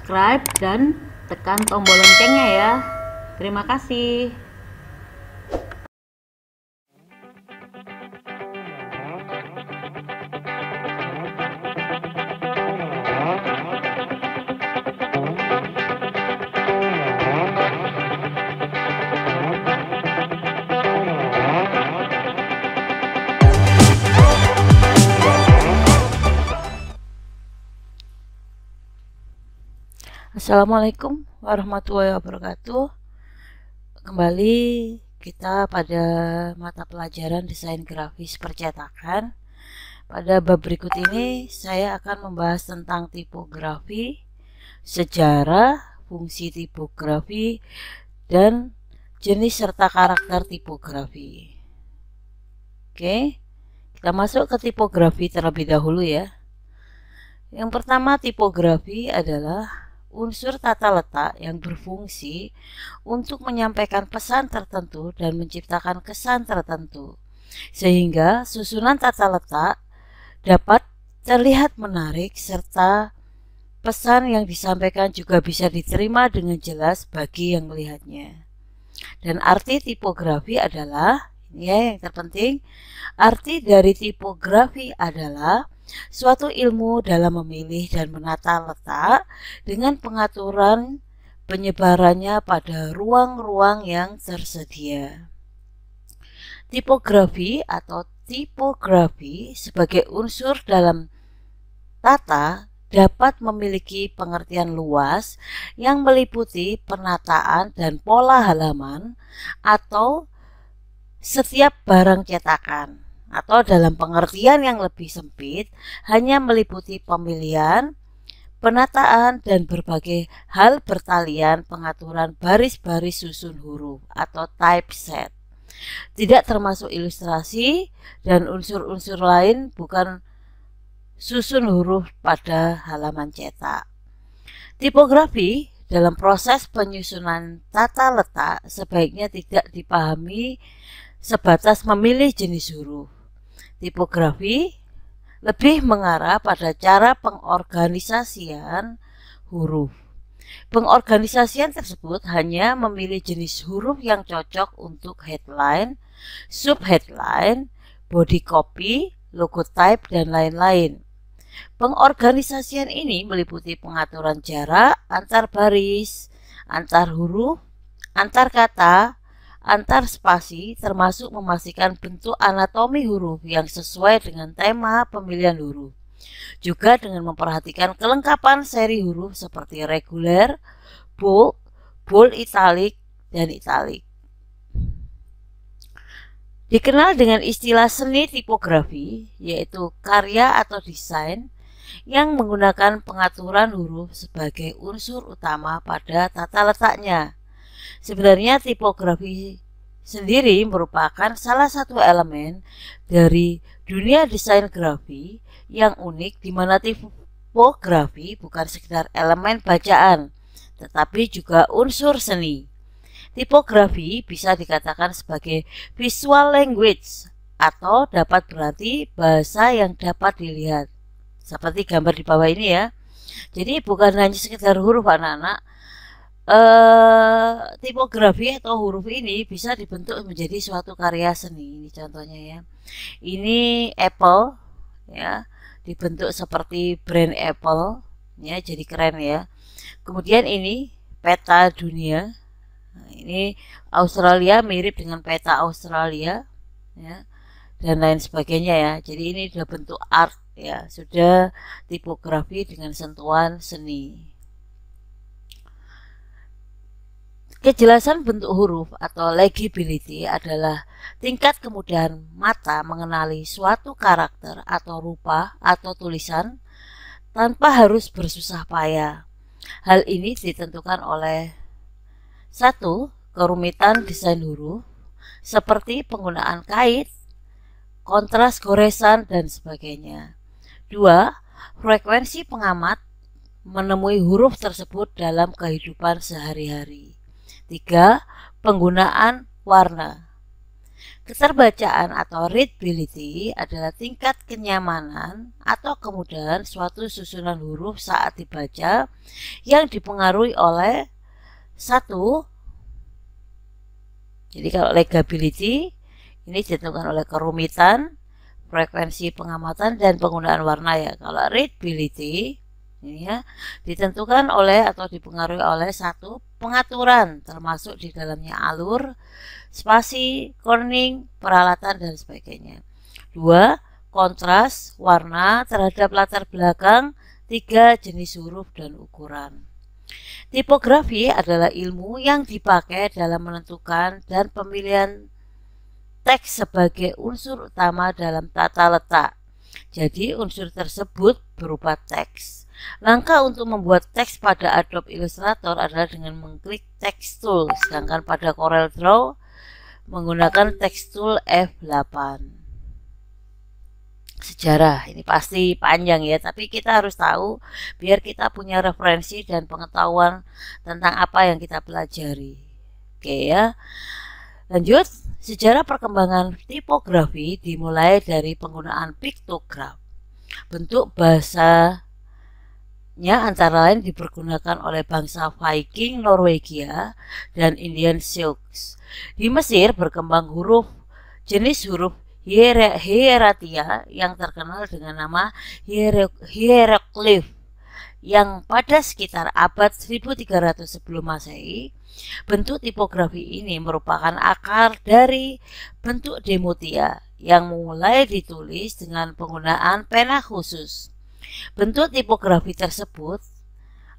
subscribe dan tekan tombol loncengnya ya. Terima kasih. Assalamualaikum warahmatullahi wabarakatuh. Kembali kita pada mata pelajaran desain grafis percetakan. Pada bab berikut ini saya akan membahas tentang tipografi, sejarah, fungsi tipografi, dan jenis serta karakter tipografi. Oke, kita masuk ke tipografi terlebih dahulu ya. Yang pertama, tipografi adalah unsur tata letak yang berfungsi untuk menyampaikan pesan tertentu dan menciptakan kesan tertentu, sehingga susunan tata letak dapat terlihat menarik serta pesan yang disampaikan juga bisa diterima dengan jelas bagi yang melihatnya. Dan arti tipografi adalah, ini ya yang terpenting, arti dari tipografi adalah suatu ilmu dalam memilih dan menata letak dengan pengaturan penyebarannya pada ruang-ruang yang tersedia. Tipografi atau tipografi sebagai unsur dalam tata dapat memiliki pengertian luas yang meliputi penataan dan pola halaman atau setiap barang cetakan, atau dalam pengertian yang lebih sempit hanya meliputi pemilihan, penataan, dan berbagai hal bertalian pengaturan baris-baris susun huruf atau typeset. Tidak termasuk ilustrasi dan unsur-unsur lain bukan susun huruf pada halaman cetak. Tipografi dalam proses penyusunan tata letak sebaiknya tidak dipahami sebatas memilih jenis huruf. Tipografi lebih mengarah pada cara pengorganisasian huruf. Pengorganisasian tersebut hanya memilih jenis huruf yang cocok untuk headline, subheadline, body copy, logo type, dan lain-lain. Pengorganisasian ini meliputi pengaturan jarak antar baris, antar huruf, antar kata, antar spasi, termasuk memastikan bentuk anatomi huruf yang sesuai dengan tema pemilihan huruf. Juga dengan memperhatikan kelengkapan seri huruf seperti reguler, bold, bold italic, dan italic. Dikenal dengan istilah seni tipografi, yaitu karya atau desain yang menggunakan pengaturan huruf sebagai unsur utama pada tata letaknya. Sebenarnya tipografi sendiri merupakan salah satu elemen dari dunia desain grafi yang unik, di mana tipografi bukan sekedar elemen bacaan, tetapi juga unsur seni. Tipografi bisa dikatakan sebagai visual language atau dapat berarti bahasa yang dapat dilihat, seperti gambar di bawah ini ya. Jadi bukan hanya sekedar huruf anak-anak. Tipografi atau huruf ini bisa dibentuk menjadi suatu karya seni. Ini contohnya ya. Ini Apple ya, dibentuk seperti brand Apple ya, jadi keren ya. Kemudian ini peta dunia. Nah, ini Australia mirip dengan peta Australia ya, dan lain sebagainya ya. Jadi ini sudah bentuk art ya, sudah tipografi dengan sentuhan seni. Kejelasan bentuk huruf atau legibility adalah tingkat kemudahan mata mengenali suatu karakter atau rupa atau tulisan tanpa harus bersusah payah. Hal ini ditentukan oleh 1. Kerumitan desain huruf seperti penggunaan kait, kontras goresan, dan sebagainya. 2. Frekuensi pengamat menemui huruf tersebut dalam kehidupan sehari-hari. 3. Penggunaan warna. Keterbacaan atau readability adalah tingkat kenyamanan atau kemudahan suatu susunan huruf saat dibaca yang dipengaruhi oleh satu. Jadi kalau legibility ini ditentukan oleh kerumitan, frekuensi pengamatan, dan penggunaan warna ya. Kalau readability ini ya ditentukan oleh atau dipengaruhi oleh satu, pengaturan termasuk di dalamnya alur, spasi, kerning, peralatan, dan sebagainya. 2. Kontras, warna terhadap latar belakang. 3. Jenis huruf dan ukuran. Tipografi adalah ilmu yang dipakai dalam menentukan dan pemilihan teks sebagai unsur utama dalam tata letak. Jadi unsur tersebut berupa teks. Langkah untuk membuat teks pada Adobe Illustrator adalah dengan mengklik Text Tool, sedangkan pada Corel Draw menggunakan Text Tool F8. Sejarah ini pasti panjang ya, tapi kita harus tahu biar kita punya referensi dan pengetahuan tentang apa yang kita pelajari. Oke ya. Lanjut, sejarah perkembangan tipografi dimulai dari penggunaan piktograf. Bentuk bahasanya antara lain dipergunakan oleh bangsa Viking Norwegia dan Indian Sioux. Di Mesir berkembang jenis huruf hieratia yang terkenal dengan nama hieroglyph yang pada sekitar abad 1300 sebelum Masehi. Bentuk tipografi ini merupakan akar dari bentuk demotia yang mulai ditulis dengan penggunaan pena khusus. Bentuk tipografi tersebut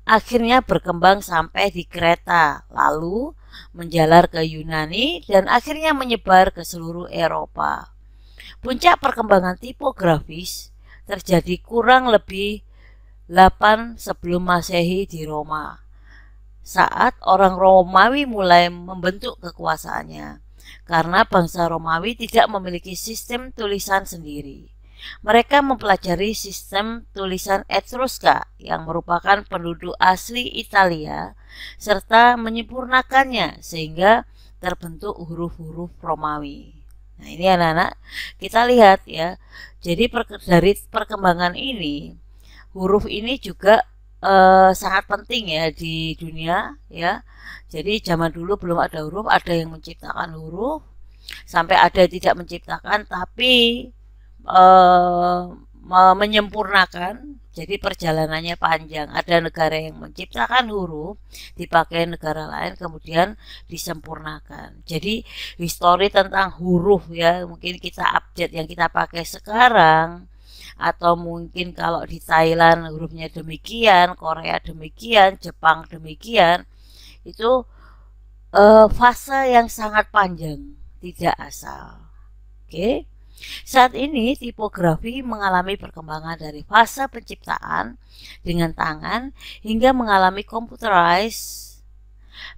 akhirnya berkembang sampai di Kreta, lalu menjalar ke Yunani dan akhirnya menyebar ke seluruh Eropa. Puncak perkembangan tipografis terjadi kurang lebih 8 sebelum Masehi di Roma, saat orang Romawi mulai membentuk kekuasaannya, karena bangsa Romawi tidak memiliki sistem tulisan sendiri. Mereka mempelajari sistem tulisan Etruska yang merupakan penduduk asli Italia serta menyempurnakannya sehingga terbentuk huruf-huruf Romawi. Nah ini anak-anak kita lihat ya. Jadi dari perkembangan ini huruf ini juga sangat penting ya di dunia ya. Jadi zaman dulu belum ada huruf, ada yang menciptakan huruf, sampai ada yang tidak menciptakan tapi menyempurnakan. Jadi perjalanannya panjang. Ada negara yang menciptakan huruf, dipakai negara lain, kemudian disempurnakan. Jadi histori tentang huruf ya, mungkin kita update yang kita pakai sekarang, atau mungkin kalau di Thailand hurufnya demikian, Korea demikian, Jepang demikian, itu fase yang sangat panjang, tidak asal. Oke. Saat ini tipografi mengalami perkembangan dari fase penciptaan dengan tangan hingga mengalami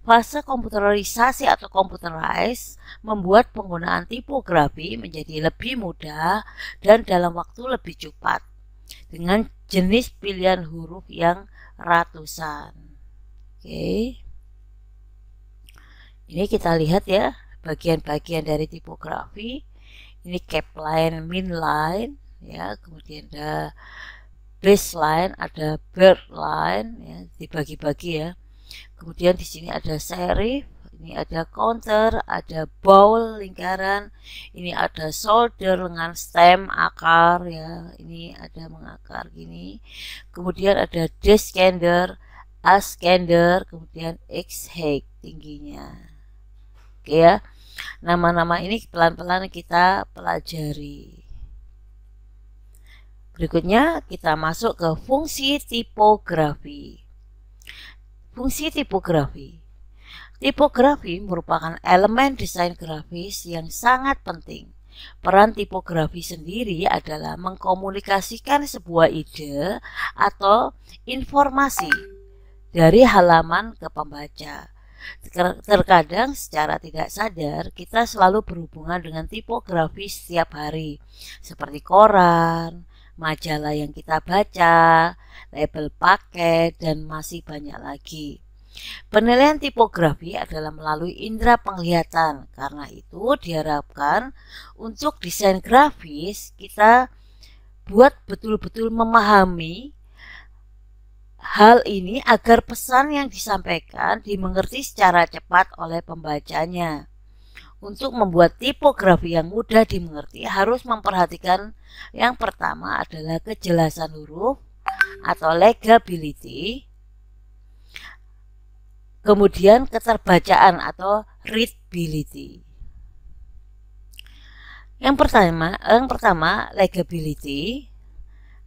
fase komputerisasi atau computerized membuat penggunaan tipografi menjadi lebih mudah dan dalam waktu lebih cepat dengan jenis pilihan huruf yang ratusan. Oke. Ini kita lihat ya bagian-bagian dari tipografi. Ini cap line, min line ya, kemudian ada baseline, ada bird line ya, dibagi-bagi ya. Kemudian di sini ada serif, ini ada counter, ada bowl lingkaran, ini ada shoulder dengan stem akar ya, ini ada mengakar gini. Kemudian ada descender, ascender, kemudian x-height tingginya. Oke ya. Nama-nama ini pelan-pelan kita pelajari. Berikutnya kita masuk ke fungsi tipografi. Fungsi tipografi. Tipografi merupakan elemen desain grafis yang sangat penting. Peran tipografi sendiri adalah mengkomunikasikan sebuah ide atau informasi dari halaman ke pembaca. Terkadang secara tidak sadar kita selalu berhubungan dengan tipografi setiap hari, seperti koran, majalah yang kita baca, label paket, dan masih banyak lagi. Penilaian tipografi adalah melalui indera penglihatan. Karena itu diharapkan untuk desain grafis kita buat betul-betul memahami hal ini agar pesan yang disampaikan dimengerti secara cepat oleh pembacanya. Untuk membuat tipografi yang mudah dimengerti harus memperhatikan yang pertama adalah kejelasan huruf atau legibility, kemudian keterbacaan atau readability. Yang pertama legibility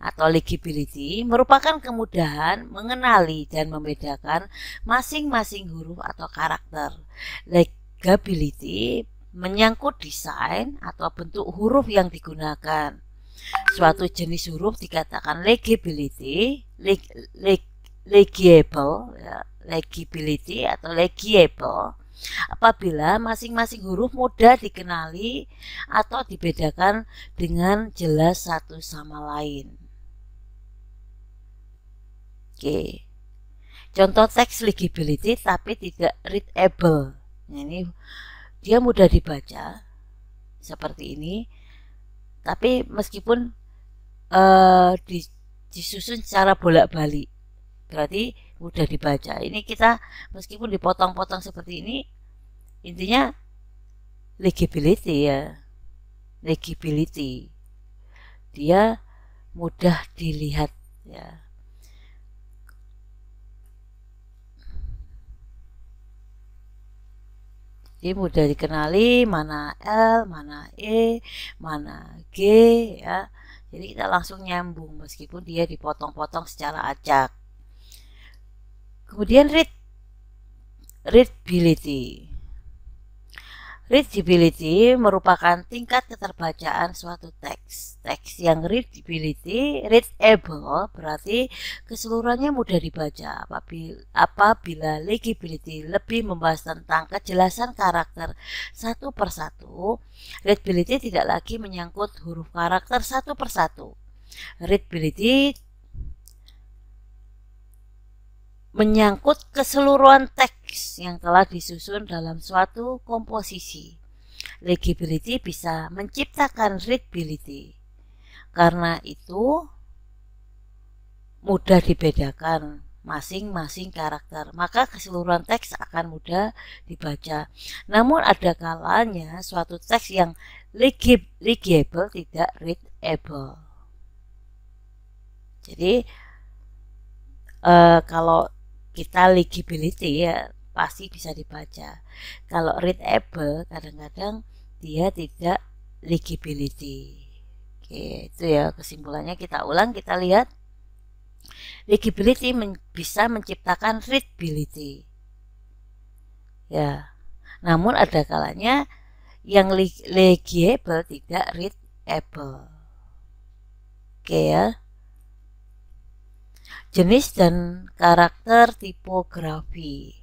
atau legibility merupakan kemudahan mengenali dan membedakan masing-masing huruf atau karakter. Legibility menyangkut desain atau bentuk huruf yang digunakan. Suatu jenis huruf dikatakan legibility, legible, ya, legibility atau legible apabila masing-masing huruf mudah dikenali atau dibedakan dengan jelas satu sama lain. Oke. Contoh teks legibility tapi tidak readable. Nah, ini dia mudah dibaca seperti ini, tapi meskipun disusun secara bolak-balik, berarti mudah dibaca. Ini kita meskipun dipotong-potong seperti ini, intinya legibility ya, legibility, dia mudah dilihat ya. Jadi mudah dikenali mana L, mana E, mana G ya. Jadi kita langsung nyambung meskipun dia dipotong-potong secara acak. Kemudian readability. Readability merupakan tingkat keterbacaan suatu teks. Teks yang readable berarti keseluruhannya mudah dibaca. Apabila legibility lebih membahas tentang kejelasan karakter satu persatu, readability tidak lagi menyangkut huruf karakter satu persatu. Readability menyangkut keseluruhan teks yang telah disusun dalam suatu komposisi. Legibility bisa menciptakan readability. Karena itu mudah dibedakan masing-masing karakter, maka keseluruhan teks akan mudah dibaca. Namun ada kalanya suatu teks yang legible tidak readable. Jadi kalau kita legibility ya pasti bisa dibaca. Kalau readable kadang-kadang dia tidak legibility. Oke, itu ya kesimpulannya. Kita ulang, kita lihat. Legibility bisa menciptakan readability. Ya. Namun ada kalanya yang legible tidak readable. Oke ya. Jenis dan karakter tipografi.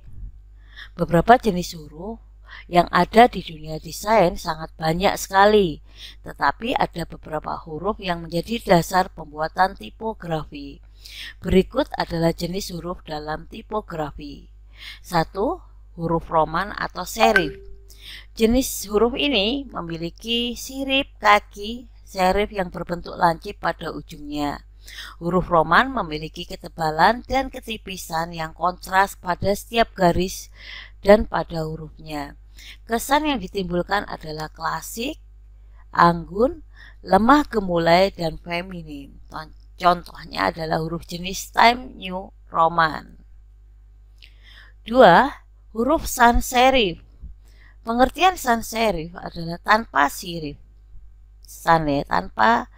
Beberapa jenis huruf yang ada di dunia desain sangat banyak sekali, tetapi ada beberapa huruf yang menjadi dasar pembuatan tipografi. Berikut adalah jenis huruf dalam tipografi. 1. Huruf Roman atau serif. Jenis huruf ini memiliki sirip kaki serif yang berbentuk lancip pada ujungnya. Huruf Roman memiliki ketebalan dan ketipisan yang kontras pada setiap garis dan pada hurufnya. Kesan yang ditimbulkan adalah klasik, anggun, lemah gemulai, dan feminin. Contohnya adalah huruf jenis Times New Roman. 2. Huruf sans serif. Pengertian sans serif adalah tanpa sirip. Sans ya, tanpa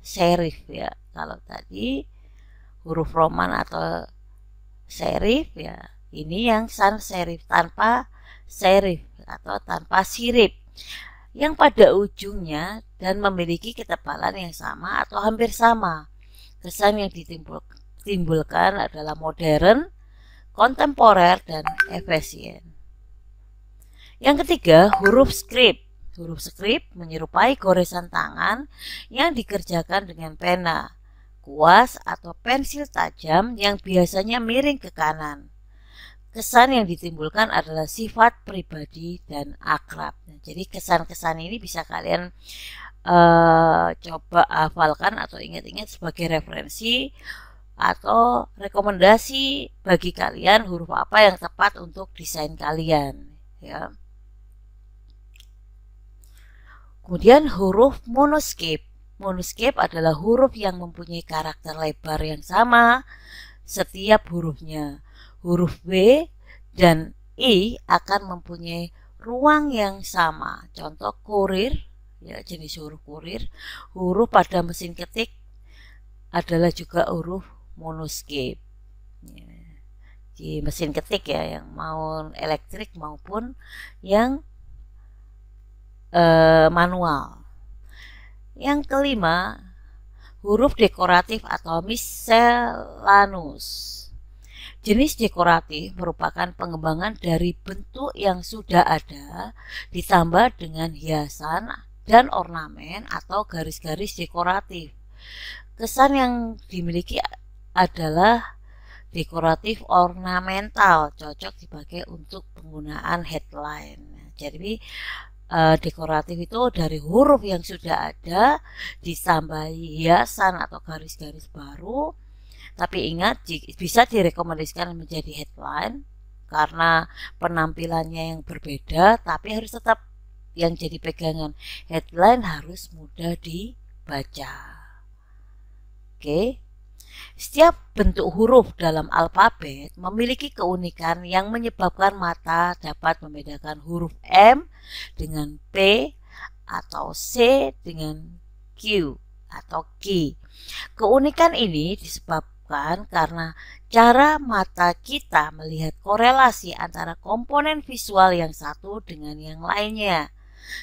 serif ya. Kalau tadi huruf Roman atau serif ya, ini yang sans serif, tanpa serif atau tanpa sirip, yang pada ujungnya dan memiliki ketebalan yang sama atau hampir sama. Kesan yang ditimbulkan adalah modern, kontemporer, dan efisien. Yang ketiga, huruf script. Huruf script menyerupai goresan tangan yang dikerjakan dengan pena, kuas, atau pensil tajam yang biasanya miring ke kanan. kesan yang ditimbulkan adalah sifat pribadi dan akrab. Nah, jadi kesan-kesan ini bisa kalian coba hafalkan atau ingat-ingat sebagai referensi atau rekomendasi bagi kalian huruf apa yang tepat untuk desain kalian, ya. Kemudian huruf monoscape. Monoscape adalah huruf yang mempunyai karakter lebar yang sama setiap hurufnya. Huruf W dan I akan mempunyai ruang yang sama. Contoh kurir, ya, jenis huruf kurir. Huruf pada mesin ketik adalah juga huruf monoscape. Ya, di mesin ketik ya, yang mau elektrik maupun yang manual. Yang kelima, huruf dekoratif atau miscellaneous. Jenis dekoratif merupakan pengembangan dari bentuk yang sudah ada ditambah dengan hiasan dan ornamen atau garis-garis dekoratif. Kesan yang dimiliki adalah dekoratif ornamental, cocok dipakai untuk penggunaan headline. Jadi dekoratif itu dari huruf yang sudah ada ditambahi hiasan atau garis-garis baru, tapi ingat bisa direkomendasikan menjadi headline karena penampilannya yang berbeda, tapi harus tetap yang jadi pegangan headline harus mudah dibaca. Oke. Setiap bentuk huruf dalam alfabet memiliki keunikan yang menyebabkan mata dapat membedakan huruf M dengan P atau C dengan Q atau Q. Keunikan ini disebabkan karena cara mata kita melihat korelasi antara komponen visual yang satu dengan yang lainnya.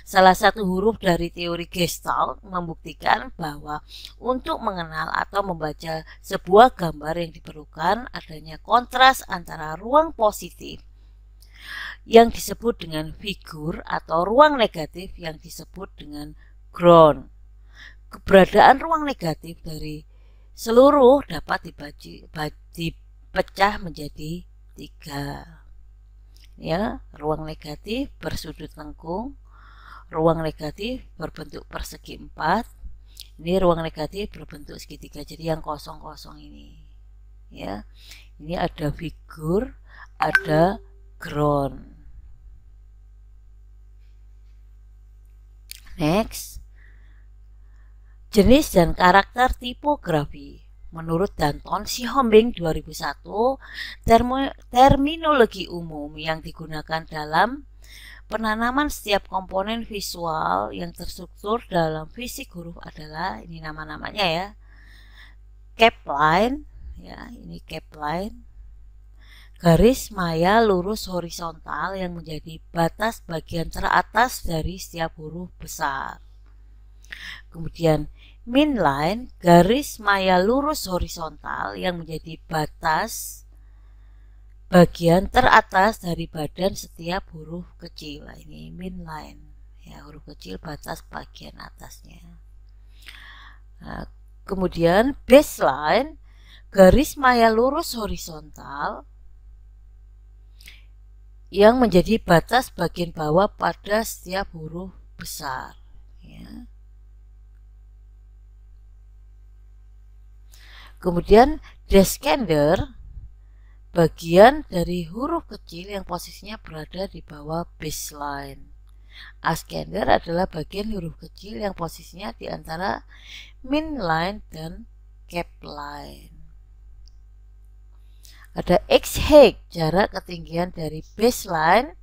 Salah satu huruf dari teori Gestalt membuktikan bahwa untuk mengenal atau membaca sebuah gambar yang diperlukan adanya kontras antara ruang positif yang disebut dengan figur atau ruang negatif yang disebut dengan ground. Keberadaan ruang negatif dari seluruh dapat dipecah menjadi 3. Ya, ruang negatif bersudut lengkung, ruang negatif berbentuk persegi 4. Ini ruang negatif berbentuk segitiga. Jadi yang kosong-kosong ini, ya. Ini ada figur, ada ground. Next. Jenis dan karakter tipografi. Menurut Danton Sihombing 2001, terminologi umum yang digunakan dalam penanaman setiap komponen visual yang terstruktur dalam fisik huruf adalah, ini nama-namanya ya, capline, ya, ini capline, garis maya lurus horizontal yang menjadi batas bagian teratas dari setiap huruf besar. Kemudian midline, garis maya lurus horizontal yang menjadi batas bagian teratas dari badan setiap huruf kecil. Nah, ini midline, ya, huruf kecil batas bagian atasnya. Nah, kemudian baseline, garis maya lurus horizontal yang menjadi batas bagian bawah pada setiap huruf besar, ya. Kemudian descender, bagian dari huruf kecil yang posisinya berada di bawah baseline. Ascender adalah bagian huruf kecil yang posisinya di antara midline dan capline. Ada X-height, jarak ketinggian dari baseline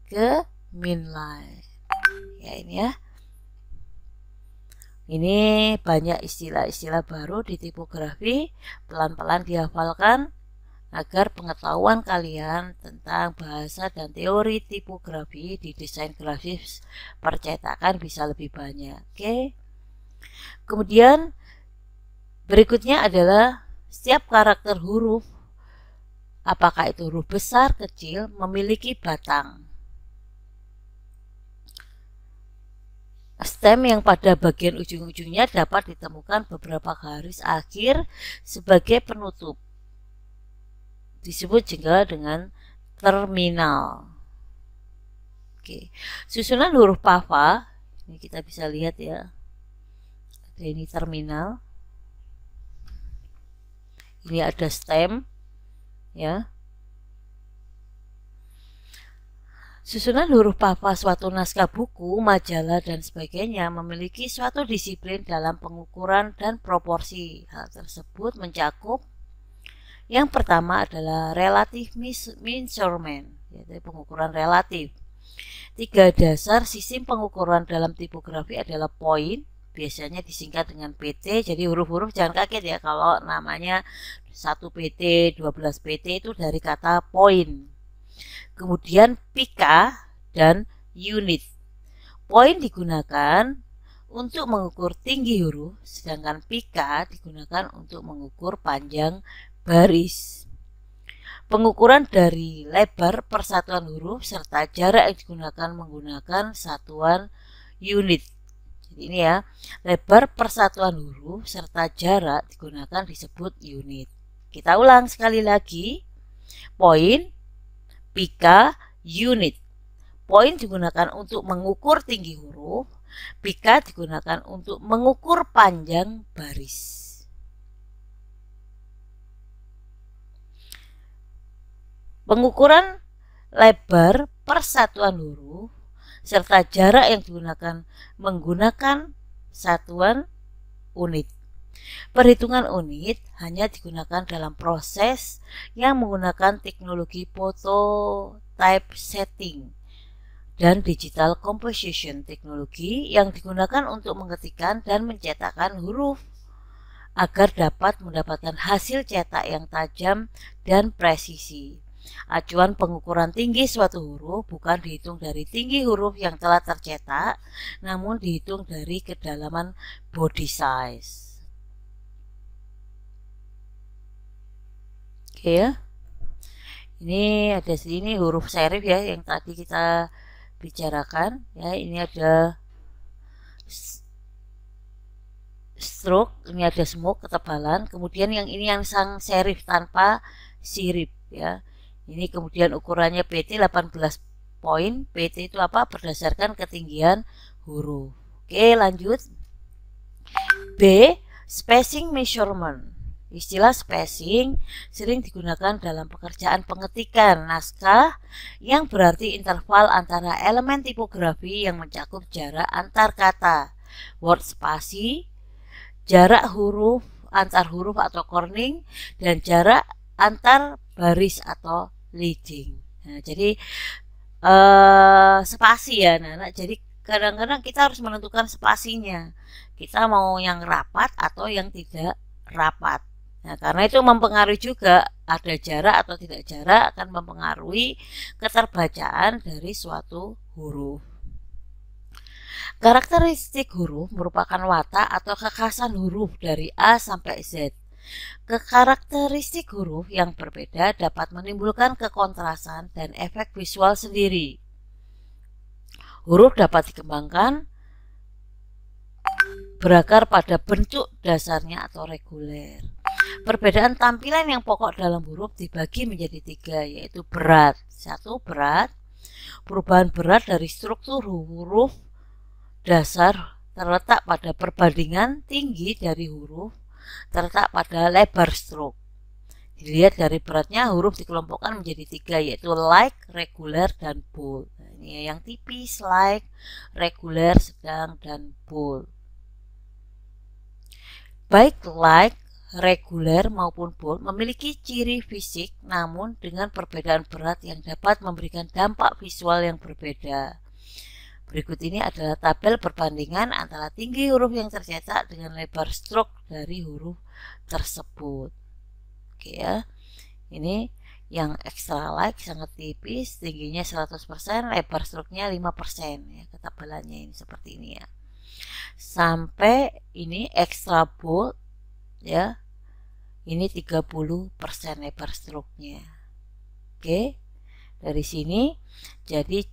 ke midline. Ya, ini ya. Ini banyak istilah-istilah baru di tipografi, pelan-pelan dihafalkan agar pengetahuan kalian tentang bahasa dan teori tipografi di desain grafis percetakan bisa lebih banyak. Oke. Kemudian berikutnya adalah setiap karakter huruf, apakah itu huruf besar, kecil, memiliki batang stem yang pada bagian ujung-ujungnya dapat ditemukan beberapa garis akhir sebagai penutup. Disebut juga dengan terminal. Oke, susunan huruf papa ini kita bisa lihat ya. Ada ini terminal. Ini ada stem ya. Susunan huruf papa suatu naskah buku, majalah, dan sebagainya memiliki suatu disiplin dalam pengukuran dan proporsi. Hal tersebut mencakup yang pertama adalah relative measurement, yaitu pengukuran relatif. 3 dasar sistem pengukuran dalam tipografi adalah point, biasanya disingkat dengan PT, jadi huruf-huruf jangan kaget ya kalau namanya 1 PT, 12 PT itu dari kata point. Kemudian pika dan unit. Point digunakan untuk mengukur tinggi huruf, sedangkan pika digunakan untuk mengukur panjang baris. Pengukuran dari lebar persatuan huruf serta jarak yang digunakan menggunakan satuan unit. Jadi ini ya, lebar persatuan huruf serta jarak digunakan disebut unit. Kita ulang sekali lagi. Point, pika, unit. Point digunakan untuk mengukur tinggi huruf, pika digunakan untuk mengukur panjang baris. Pengukuran lebar persatuan huruf serta jarak yang digunakan menggunakan satuan unit. Perhitungan unit hanya digunakan dalam proses yang menggunakan teknologi photo typesetting dan digital composition, teknologi yang digunakan untuk mengetikkan dan mencetakkan huruf agar dapat mendapatkan hasil cetak yang tajam dan presisi. Acuan pengukuran tinggi suatu huruf bukan dihitung dari tinggi huruf yang telah tercetak, namun dihitung dari kedalaman body size. Oke ya. Ini ada sini huruf serif ya yang tadi kita bicarakan ya. Ini ada stroke, ini ada smoke ketebalan, kemudian yang ini yang sang serif tanpa sirip ya. Ini kemudian ukurannya PT 18 poin. PT itu apa? Berdasarkan ketinggian huruf. Oke, lanjut. B. Spacing measurement. Istilah spacing sering digunakan dalam pekerjaan pengetikan naskah yang berarti interval antara elemen tipografi yang mencakup jarak antar kata, word spasi, jarak huruf antar huruf atau corning, dan jarak antar baris atau leading. Nah, jadi spasi ya, anak-anak. Jadi kadang-kadang kita harus menentukan spasinya. Kita mau yang rapat atau yang tidak rapat. Nah, karena itu mempengaruhi juga ada jarak atau tidak jarak akan mempengaruhi keterbacaan dari suatu huruf. Karakteristik huruf merupakan watak atau kekhasan huruf dari A sampai Z. Karakteristik huruf yang berbeda dapat menimbulkan kekontrasan dan efek visual sendiri. Huruf dapat dikembangkan berakar pada bentuk dasarnya atau reguler. Perbedaan tampilan yang pokok dalam huruf dibagi menjadi 3, yaitu berat. 1. Berat. Perubahan berat dari struktur huruf dasar terletak pada perbandingan tinggi dari huruf terletak pada lebar stroke. Dilihat dari beratnya, huruf dikelompokkan menjadi 3, yaitu light, reguler, dan bold. Nah, ini yang tipis, light, reguler, sedang, dan bold. Baik light, reguler maupun bold memiliki ciri fisik, namun dengan perbedaan berat yang dapat memberikan dampak visual yang berbeda. Berikut ini adalah tabel perbandingan antara tinggi huruf yang tercetak dengan lebar stroke dari huruf tersebut. Oke ya. Ini yang extra light sangat tipis, tingginya 100%, lebar stroke-nya 5% ya, ketebalannya ini seperti ini ya. Sampai ini extra bold ya. Ini 30% lebar stroke-nya. Oke. Dari sini jadi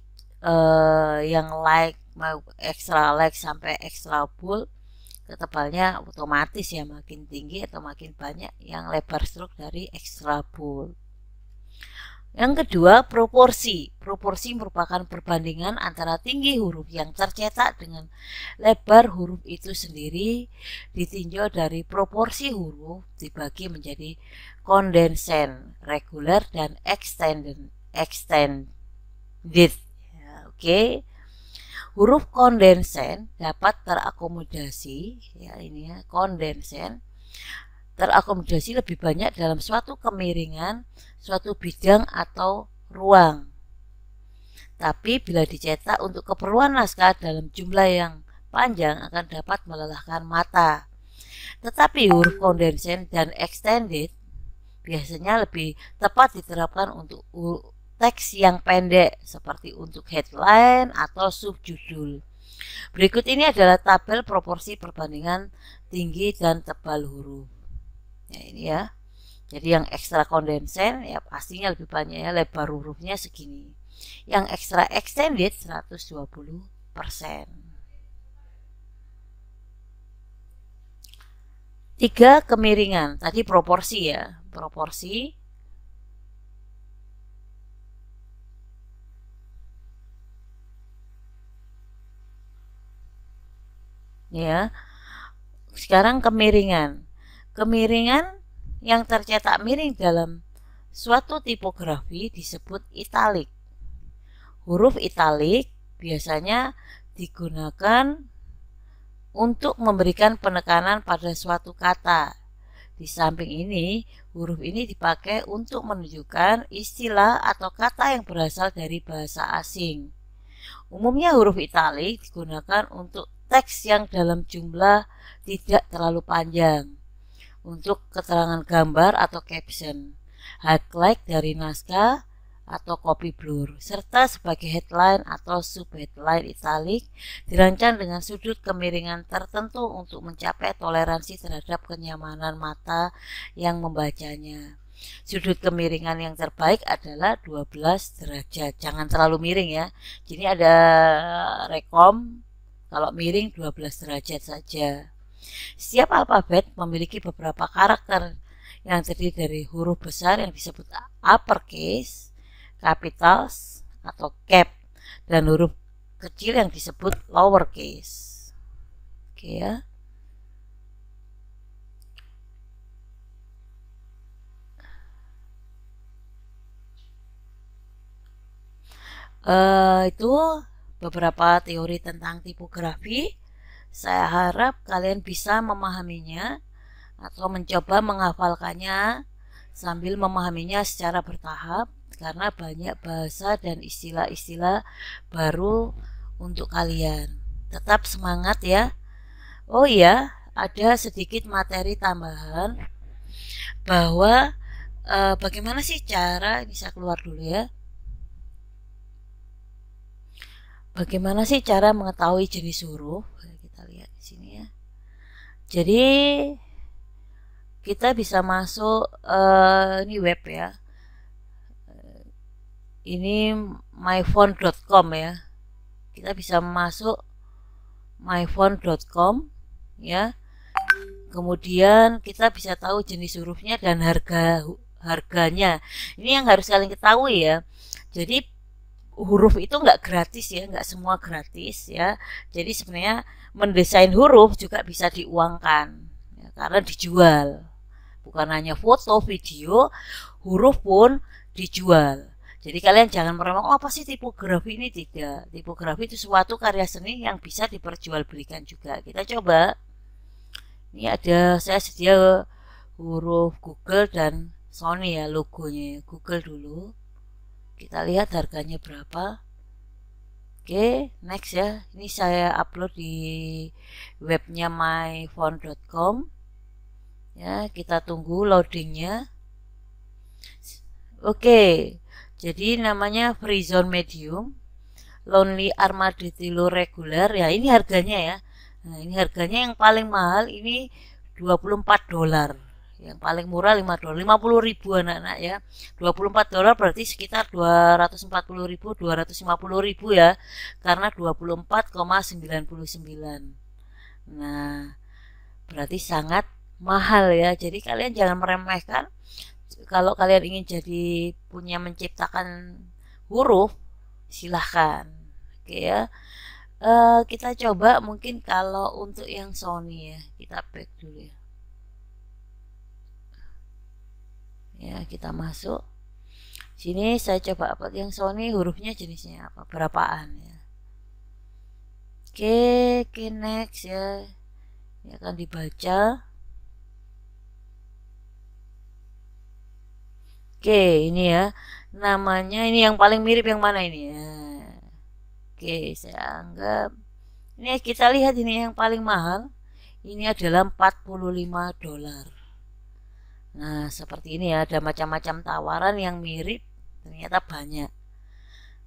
yang light mau extra light sampai extra bold ketebalnya otomatis ya makin tinggi atau makin banyak yang lebar stroke dari extra bold. Yang kedua, proporsi. Proporsi merupakan perbandingan antara tinggi huruf yang tercetak dengan lebar huruf itu sendiri ditinjau dari proporsi huruf dibagi menjadi condensed, regular, dan extended. Ya, oke. Huruf condensed dapat terakomodasi, ya ini ya, condensed terakomodasi lebih banyak dalam suatu kemiringan, suatu bidang atau ruang. Tapi bila dicetak untuk keperluan naskah dalam jumlah yang panjang akan dapat melelahkan mata. Tetapi huruf condensed dan extended biasanya lebih tepat diterapkan untuk teks yang pendek seperti untuk headline atau subjudul. Berikut ini adalah tabel proporsi perbandingan tinggi dan tebal huruf. Ya ini ya. Jadi yang ekstra condensed ya pastinya lebih banyak ya, lebar hurufnya segini. Yang ekstra extended 120%. 3 kemiringan. Tadi proporsi ya. Proporsi. Ya. Sekarang kemiringan. Kemiringan yang tercetak miring dalam suatu tipografi disebut italik. Huruf italik biasanya digunakan untuk memberikan penekanan pada suatu kata. Di samping ini, huruf ini dipakai untuk menunjukkan istilah atau kata yang berasal dari bahasa asing. Umumnya huruf italik digunakan untuk teks yang dalam jumlah tidak terlalu panjang, untuk keterangan gambar atau caption, highlight dari naskah atau copy blur, serta sebagai headline atau subheadline italik dirancang dengan sudut kemiringan tertentu untuk mencapai toleransi terhadap kenyamanan mata yang membacanya. Sudut kemiringan yang terbaik adalah 12 derajat. Jangan terlalu miring ya. Jadi ada rekom kalau miring 12 derajat saja. Setiap alfabet memiliki beberapa karakter yang terdiri dari huruf besar yang disebut uppercase, capitals atau cap, dan huruf kecil yang disebut lowercase. Oke ya. Itu beberapa teori tentang tipografi. Saya harap kalian bisa memahaminya atau mencoba menghafalkannya sambil memahaminya secara bertahap, karena banyak bahasa dan istilah-istilah baru untuk kalian. Tetap semangat ya. Oh iya, ada sedikit materi tambahan bahwa bagaimana sih cara, ini saya keluar dulu ya. Bagaimana sih cara mengetahui jenis huruf? Kita lihat di sini ya. Jadi kita bisa masuk ini web ya. Ini myphone.com ya. Kita bisa masuk myphone.com ya. Kemudian kita bisa tahu jenis hurufnya dan harganya. Ini yang harus kalian ketahui ya. Jadi huruf itu nggak gratis ya, nggak semua gratis ya. Jadi sebenarnya mendesain huruf juga bisa diuangkan ya, karena dijual. Bukan hanya foto, video, huruf pun dijual. Jadi kalian jangan meremehkan, oh apa sih tipografi ini? Tidak. Tipografi itu suatu karya seni yang bisa diperjualbelikan juga. Kita coba. Ini ada, saya sedia huruf Google dan Sony ya, logonya Google dulu. Kita lihat harganya berapa. Oke, next ya. Ini saya upload di webnya myphone.com. Ya, kita tunggu loadingnya. Oke, jadi namanya Free Zone Medium, Lonely Armadillo Regular. Ya, ini harganya ya. Nah, ini harganya yang paling mahal ini $24. Yang paling murah $5, 50.000 anak-anak ya. $24 berarti sekitar 240.000, 250.000 ya, karena 24,99. Nah, berarti sangat mahal ya. Jadi kalian jangan meremehkan Kalau kalian ingin jadi punya menciptakan huruf, silahkan. Oke ya. Kita coba mungkin kalau untuk yang Sony ya, kita back dulu ya. Ya, kita masuk. Sini saya coba upload yang Sony, hurufnya jenisnya apa, berapaan ya. Oke, next ya. Ini akan dibaca. Oke, ini ya. Namanya ini yang paling mirip yang mana ini ya. Oke, saya anggap ini kita lihat ini yang paling mahal. Ini adalah 45 dolar. Nah, seperti ini ya, ada macam-macam tawaran yang mirip, ternyata banyak.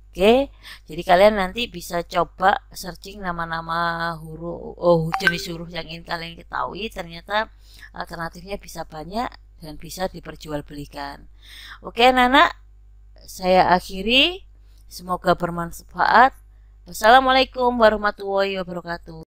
Oke, jadi kalian nanti bisa coba searching nama-nama huruf, jenis huruf yang ingin kalian ketahui. Ternyata alternatifnya bisa banyak dan bisa diperjualbelikan. Oke, Nana, saya akhiri. Semoga bermanfaat. Wassalamualaikum warahmatullahi wabarakatuh.